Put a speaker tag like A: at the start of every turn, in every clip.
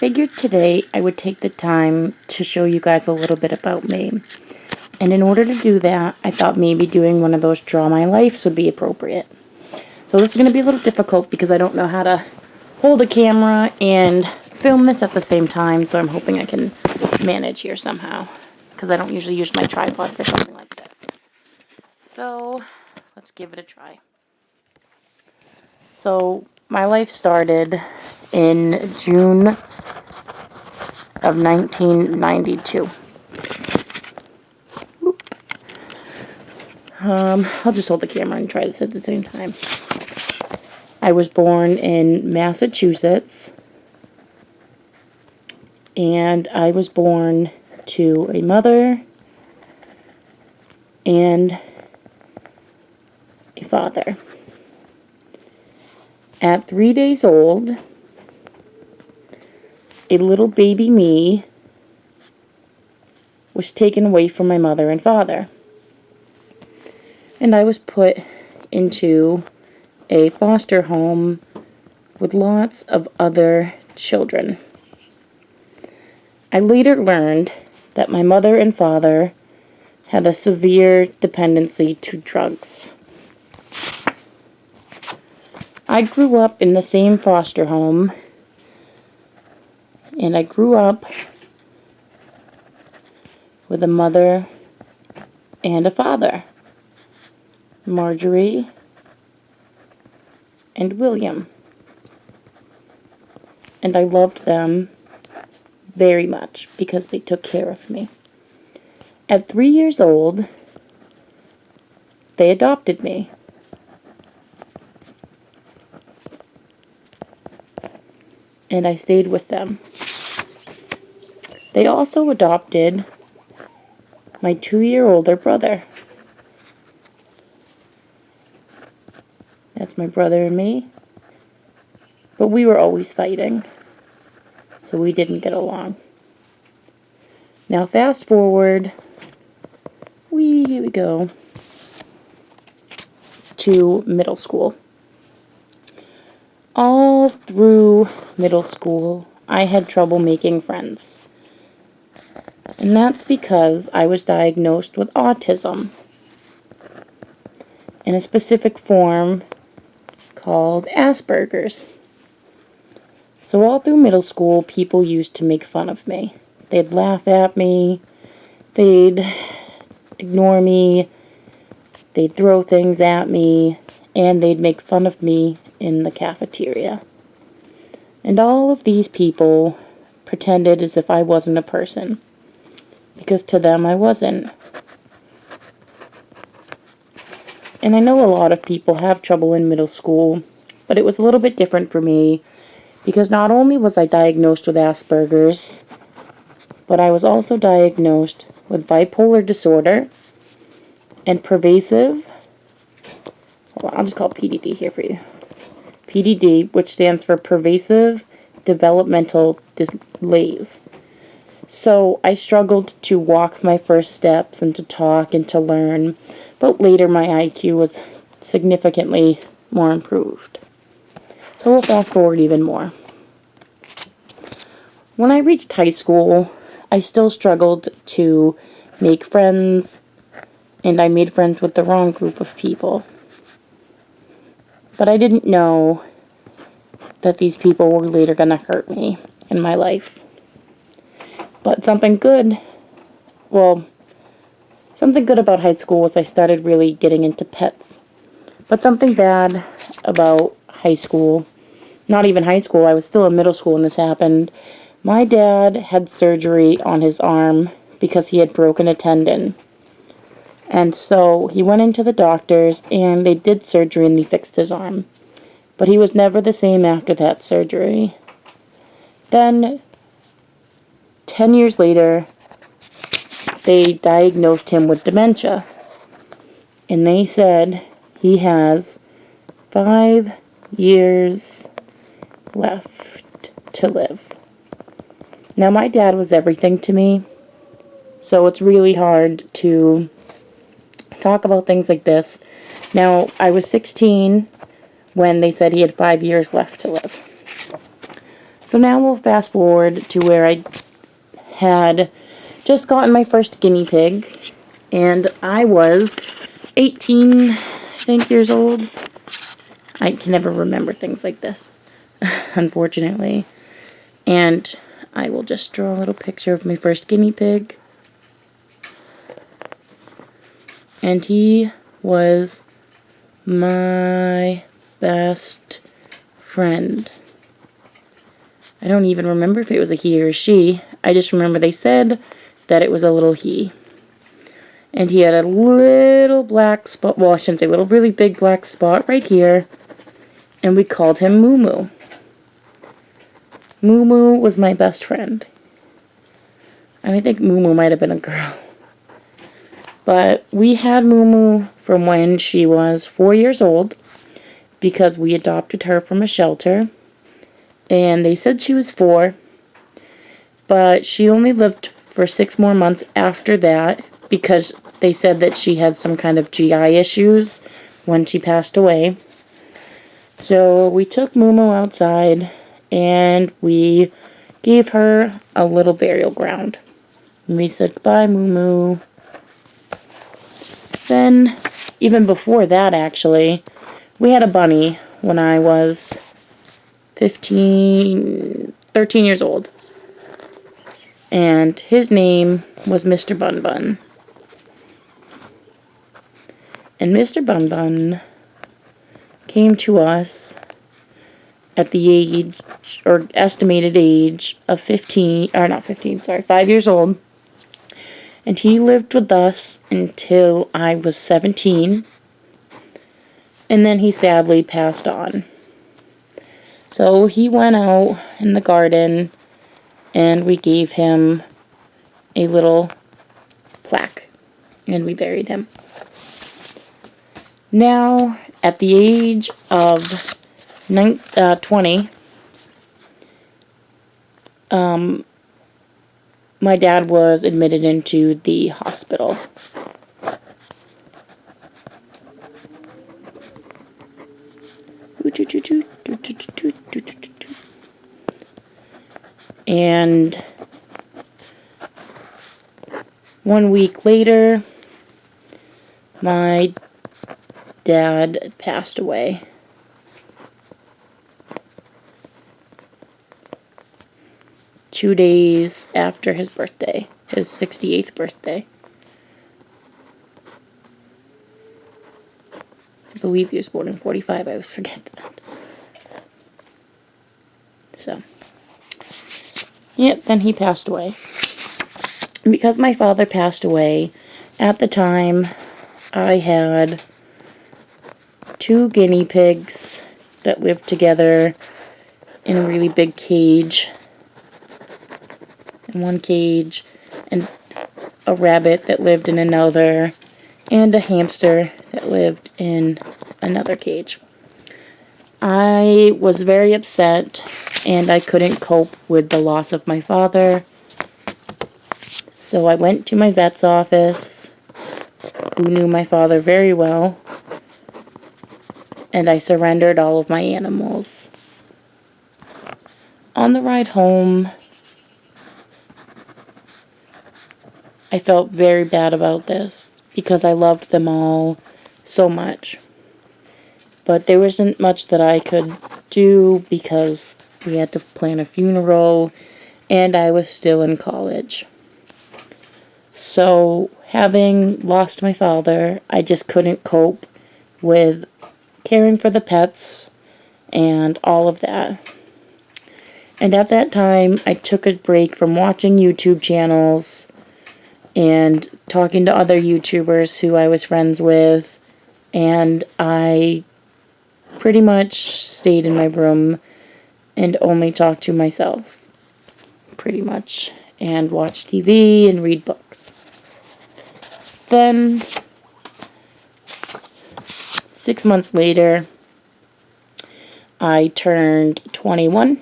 A: figured today I would take the time to show you guys a little bit about me. And in order to do that, I thought maybe doing one of those Draw My Lives would be appropriate. So this is going to be a little difficult because I don't know how to hold a camera and film this at the same time, so I'm hoping I can manage here somehow, because I don't usually use my tripod for something like this. So let's give it a try. So my life started in June of 1992. I'll just hold the camera and try this at the same time. I was born in Massachusetts, and I was born to a mother and a father. At 3 days old, a little baby me was taken away from my mother and father. And I was put into a foster home with lots of other children. I later learned that my mother and father had a severe dependency to drugs. I grew up in the same foster home, and I grew up with a mother and a father, Marjorie and William. And I loved them very much because they took care of me. At 3 years old, they adopted me. And I stayed with them. They also adopted my 2-year-older brother. That's my brother and me. But we were always fighting, so we didn't get along. Now fast forward, here we go, to middle school. All through middle school, I had trouble making friends. And that's because I was diagnosed with autism in a specific form called Asperger's. So all through middle school, people used to make fun of me. They'd laugh at me, they'd ignore me, they'd throw things at me, and they'd make fun of me in the cafeteria. And all of these people pretended as if I wasn't a person, because to them I wasn't. And I know a lot of people have trouble in middle school, but it was a little bit different for me, because not only was I diagnosed with Asperger's, but I was also diagnosed with bipolar disorder and pervasive, I'll just call it PDD here for you. PDD, which stands for pervasive developmental delays. So I struggled to walk my first steps and to talk and to learn, but later my IQ was significantly more improved. So we'll fast forward even more. When I reached high school, I still struggled to make friends, and I made friends with the wrong group of people. But I didn't know that these people were later going to hurt me in my life. But something good about high school was I started really getting into pets. But something bad about high school, not even high school, I was still in middle school when this happened. My dad had surgery on his arm because he had broken a tendon. And so he went into the doctors and they did surgery and they fixed his arm. But he was never the same after that surgery. Then, 10 years later, they diagnosed him with dementia. And they said he has 5 years left to live. Now, my dad was everything to me, so it's really hard to talk about things like this. Now, I was 16 when they said he had 5 years left to live. So now we'll fast forward to where I had just gotten my first guinea pig, and I was 18, I think, years old. I can never remember things like this, unfortunately. And I will just draw a little picture of my first guinea pig. And he was my best friend. I don't even remember if it was a he or a she. I just remember they said that it was a little he. And he had a little black spot, well, I shouldn't say little, really big black spot right here. And we called him Moo Moo. Moo Moo was my best friend. And I think Moo Moo might have been a girl. But we had Moo Moo from when she was 4 years old, because we adopted her from a shelter. And they said she was 4, but she only lived for 6 more months after that, because they said that she had some kind of GI issues when she passed away. So we took Moo Moo outside and we gave her a little burial ground. And we said, "Goodbye, Moo Moo." Then, even before that actually, we had a bunny when I was 13 years old. And his name was Mr. Bun Bun. And Mr. Bun Bun came to us at the age, or estimated age, of 5 years old. And he lived with us until I was 17. And then he sadly passed on. So he went out in the garden and we gave him a little plaque and we buried him. Now, at the age of 20, my dad was admitted into the hospital. And 1 week later, my dad passed away. Two days after his birthday, his 68th birthday. I believe he was born in 45, I always forget that. So, yep, then he passed away. And because my father passed away, at the time, I had 2 guinea pigs that lived together in a really big cage. In one cage, and a rabbit that lived in another, and a hamster that lived in another cage. I was very upset, and I couldn't cope with the loss of my father. So I went to my vet's office, who knew my father very well, and I surrendered all of my animals. On the ride home, I felt very bad about this because I loved them all so much. But there wasn't much that I could do because we had to plan a funeral and I was still in college. So, having lost my father, I just couldn't cope with caring for the pets and all of that. And at that time, I took a break from watching YouTube channels and talking to other YouTubers who I was friends with, and I pretty much stayed in my room and only talked to myself, pretty much, and watched TV and read books. Then, 6 months later, I turned 21.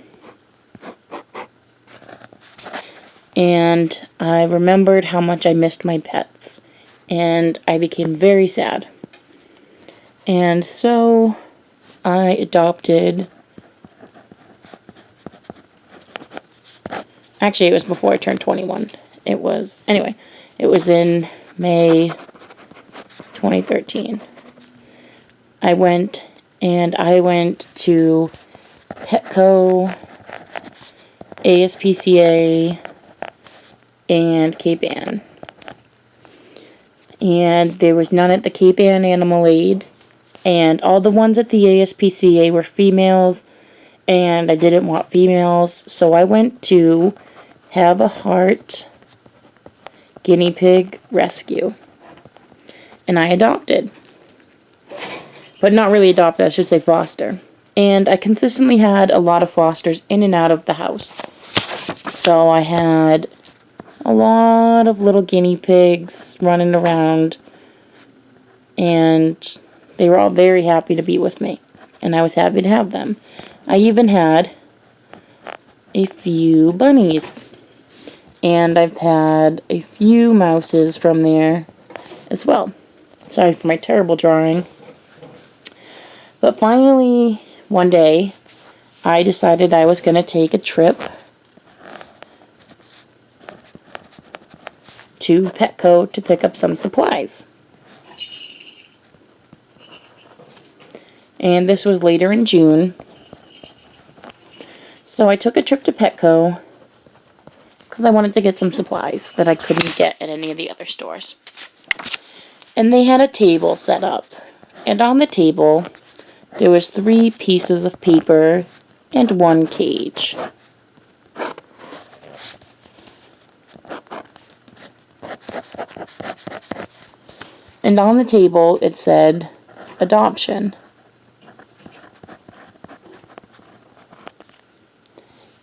A: And I remembered how much I missed my pets. And I became very sad. And so I adopted Actually, it was before I turned 21. Anyway, it was in May 2013. I went to Petco, ASPCA, and Cape Ann. And there was none at the Cape Ann Animal Aid. And all the ones at the ASPCA were females. And I didn't want females. So I went to Have a Heart Guinea Pig Rescue. And I adopted. But not really adopted, I should say foster. And I consistently had a lot of fosters in and out of the house. So I had a lot of little guinea pigs running around, and they were all very happy to be with me, and I was happy to have them. I even had a few bunnies, and I've had a few mouses from there as well. Sorry for my terrible drawing. But finally, one day, I decided I was going to take a trip to Petco to pick up some supplies. And this was later in June. So I took a trip to Petco because I wanted to get some supplies that I couldn't get at any of the other stores. And they had a table set up. And on the table, there was 3 pieces of paper and 1 cage. And on the table, it said, adoption.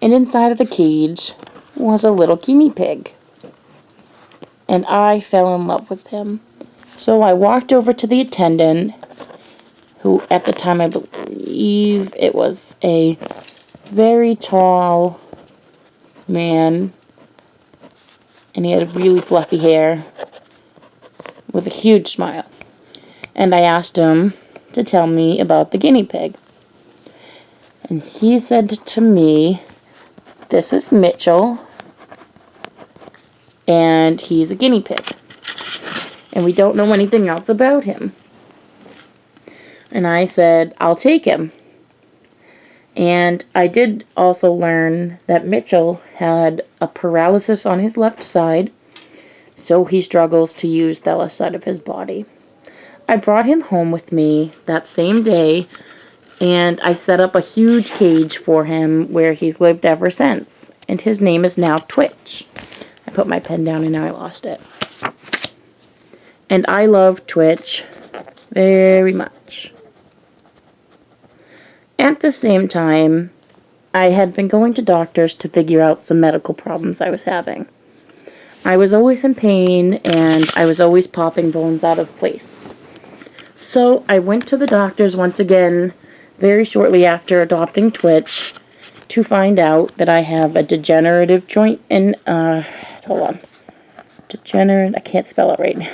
A: And inside of the cage was a little guinea pig. And I fell in love with him. So I walked over to the attendant, who at the time I believe it was a very tall man. And he had really fluffy hair with a huge smile. And I asked him to tell me about the guinea pig. And he said to me, this is Mitchell, and he's a guinea pig. And we don't know anything else about him. And I said, I'll take him. And I did also learn that Mitchell had a paralysis on his left side, so he struggles to use the left side of his body. I brought him home with me that same day, and I set up a huge cage for him where he's lived ever since. And his name is now Twitch. I put my pen down and now I lost it. And I love Twitch very much. At the same time, I had been going to doctors to figure out some medical problems I was having. I was always in pain, and I was always popping bones out of place. So I went to the doctors once again, very shortly after adopting Twitch, to find out that I have a degenerative joint and, I can't spell it right now.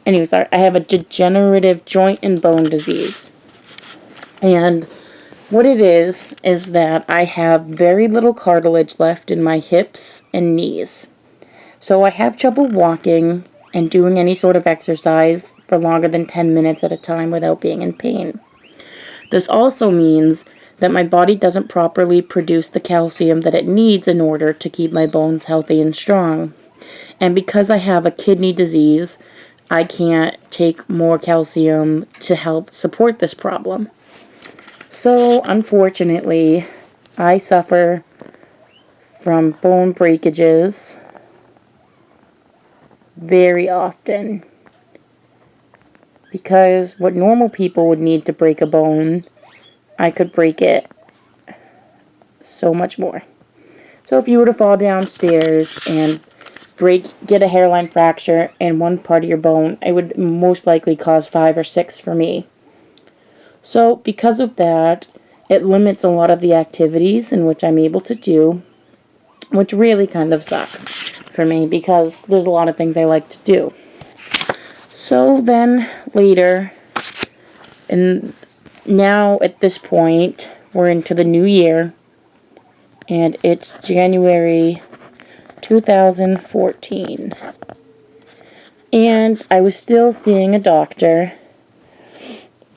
A: Anyways, I have a degenerative joint and bone disease. And what it is that I have very little cartilage left in my hips and knees. So I have trouble walking and doing any sort of exercise for longer than 10 minutes at a time without being in pain. This also means that my body doesn't properly produce the calcium that it needs in order to keep my bones healthy and strong. And because I have a kidney disease, I can't take more calcium to help support this problem. So, unfortunately, I suffer from bone breakages very often. Because what normal people would need to break a bone, I could break it so much more. So if you were to fall downstairs and get a hairline fracture in one part of your bone, it would most likely cause 5 or 6 for me. So because of that, it limits a lot of the activities in which I'm able to do, which really kind of sucks for me because there's a lot of things I like to do. So then later, and now at this point, we're into the new year, and it's January 2014. And I was still seeing a doctor,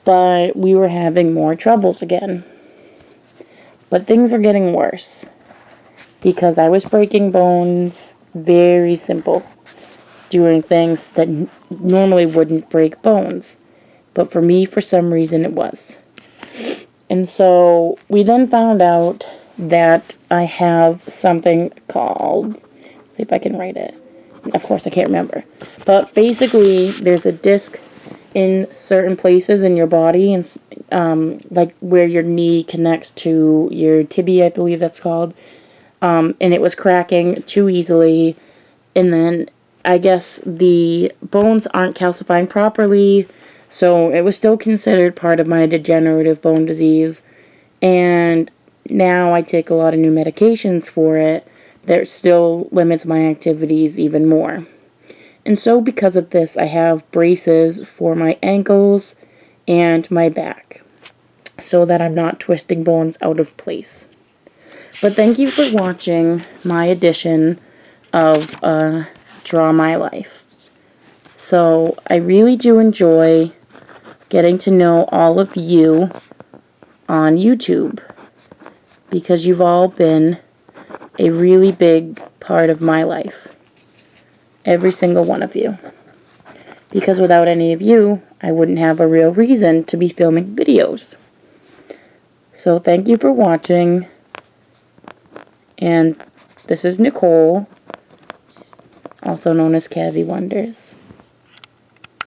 A: but we were having more troubles again. But things were getting worse because I was breaking bones. Very simple. Doing things that normally wouldn't break bones. But for me, for some reason, it was. And so we then found out that I have something called, see if I can write it. Of course, I can't remember. But basically, there's a disc in certain places in your body, and like where your knee connects to your tibia, I believe that's called. And it was cracking too easily. And then I guess the bones aren't calcifying properly. So it was still considered part of my degenerative bone disease. And now I take a lot of new medications for it that still limits my activities even more. And so because of this, I have braces for my ankles and my back so that I'm not twisting bones out of place. But thank you for watching my edition of Draw My Life. So I really do enjoy getting to know all of you on YouTube because you've all been a really big part of my life. Every single one of you. Because without any of you, I wouldn't have a real reason to be filming videos. So thank you for watching. And this is Nicole, also known as Cavy Wonders.